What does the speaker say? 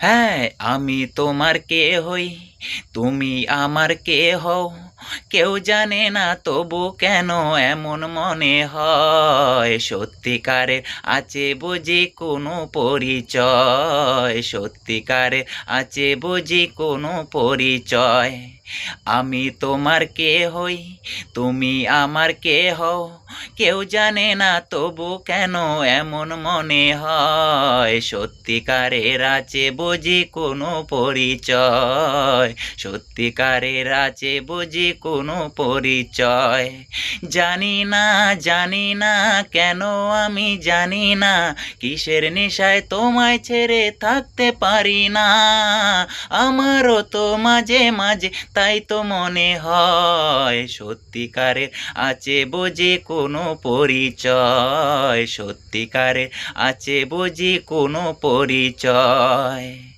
হ্যাঁ, আমি তোমার কে হই, তুমি আমার কে হও, কেউ জানে না তবু কেন এমন মনে হয়। সত্যিকারে আছে বুঝি কোনো পরিচয়, সত্যিকারে আছে বুঝি কোনো পরিচয়। আমি তোমার কে হই, তুমি আমার কে হও, কেউ জানে না তবু কেন এমন মনে হয়। সত্যিকারের আছে বুঝি কোনো পরিচয়, সত্যিকারের আছে বুঝি কোনো পরিচয়। জানি না কেন আমি জানি না, কিসের নেশায় তোমায় ছেড়ে থাকতে পারি না। আমারও তো মাঝে মাঝে তাই তো মনে হয়, সত্যিকারের আছে বুঝি কোনো পরিচয়, সত্যিকারের আছে বুঝি কোনো পরিচয়।